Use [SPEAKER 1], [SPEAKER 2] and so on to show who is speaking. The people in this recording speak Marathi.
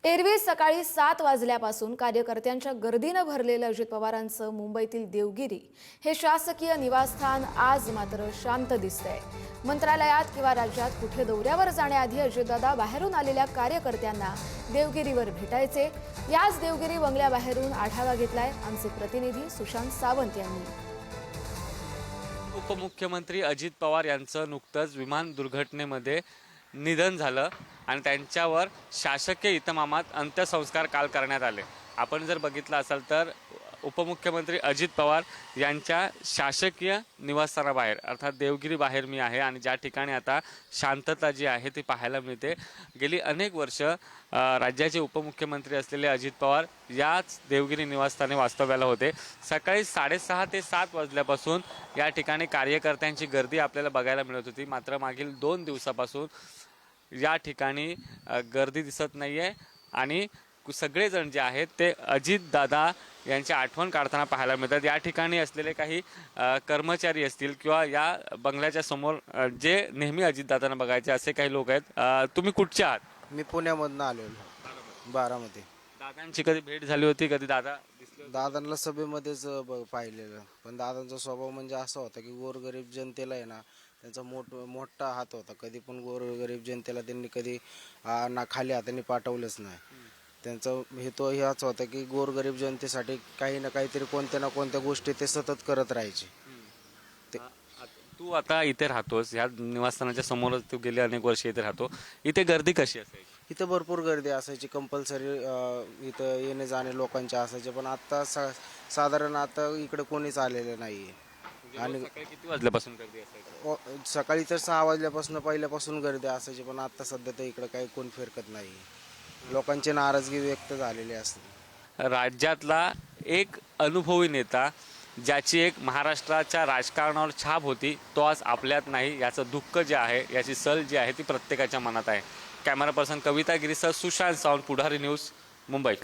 [SPEAKER 1] एरवी सकाळी 7 वाजल्यापासून कार्यकर्त्यांच्या गर्दीनं भरलेलं अजित पवारांचं मुंबईतील देवगिरी हे शासकीय निवासस्थान आज मात्र शांत दिसतंय। मंत्रालयात किंवा राज्यात कुठे दौऱ्यावर जाण्याआधी अजितदादा बाहेरून आलेल्या कार्यकर्त्यांना देवगिरीवर भेटायचे। याच देवगिरी बंगल्याबाहेरून आढावा घेतलाय आमचे प्रतिनिधी सुशांत सावंत यांनी।
[SPEAKER 2] उपमुख्यमंत्री अजित पवार यांचं नुकतंच विमान दुर्घटनेमध्ये निधन झालं आणि त्यांच्यावर शासकीय इतमामात अंत्यसंस्कार काल करण्यात आले। आपण जर बघितलं असाल तर उपमुख्यमंत्री अजित पवार यांच्या शासकीय निवासस्थानाबाहेर अर्थात देवगिरी बाहेर मी आहे आणि ज्या ठिकाणी आता शांतता जी आहे ती पाहायला मिळते। गेली अनेक वर्ष राज्याचे उपमुख्यमंत्री असलेले अजित पवार याच देवगिरी निवासस्थानी वास्तव्याला होते। सकाळी 6:30 ते 7 वाजल्यापासून या ठिकाणी कार्यकर्त्यांची गर्दी आपल्याला बघायला मिळत होती। मात्र मागील 2 दिवसापासून या ठिकाणी गर्दी दिसत नाहीये आणि सगळेजण जे आहेत ते अजितदादा यांची आठवण काढताना पाहायला मिळतात। या ठिकाणी असलेले काही कर्मचारी असतील किंवा या बंगल्याच्या समोर जे नेहमी अजितदादांना बघायचे असे काही लोक आहेत। तुम्ही कुठचे आहात?
[SPEAKER 3] मी पुण्यामधून आलेलो, बारामती।
[SPEAKER 2] दादांची कधी भेट झाली होती? कधी दादा दिसले?
[SPEAKER 3] दादांना सभेमध्येच पाहिलेलं, पण दादांचा स्वभाव म्हणजे असा होता की गोरगरीब जनतेला आहे ना त्यांचा मोठा हात होता। कधी पण गोरगरीब जनतेला त्यांनी कधी ना खाली हाताने पाठवलंच नाही। त्यांचा हेतू हाच होता की गोरगरीब जनतेसाठी काही ना काहीतरी कोणत्या ना कोणत्या गोष्टी ते सतत करत राहायचे।
[SPEAKER 2] तू आता इथे राहतोस, ह्या निवासस्थानाच्या समोरच तू गेले अनेक वर्ष इथे राहतो। इथे गर्दी कशी असायची?
[SPEAKER 3] इथं भरपूर गर्दी असायची, कंपल्सरी इथं येणे जाणे लोकांचे असायचे, पण आता साधारण आता इकडे कोणीच आलेलं नाहीये। आणि
[SPEAKER 2] किती वाजल्यापासून गर्दी असायची?
[SPEAKER 3] सकाळी तर 6 वाजल्यापासून पहिल्यापासून गर्दी असायची, पण आता सध्या तर इकडे काही कोण फिरकत नाही। लोकांची नाराजगी व्यक्त झालेली असते।
[SPEAKER 2] राज्यातला एक अनुभवी नेता ज्याची एक महाराष्ट्राच्या राजकारणावर छाप होती तो आज आपल्यात नाही, याचं दुःख जे आहे, याची सल जी आहे ती प्रत्येकाच्या मनात आहे। कॅमेरा पर्सन कविता गिरीसह सुशांत सावंत, पुढारी न्यूज, मुंबई।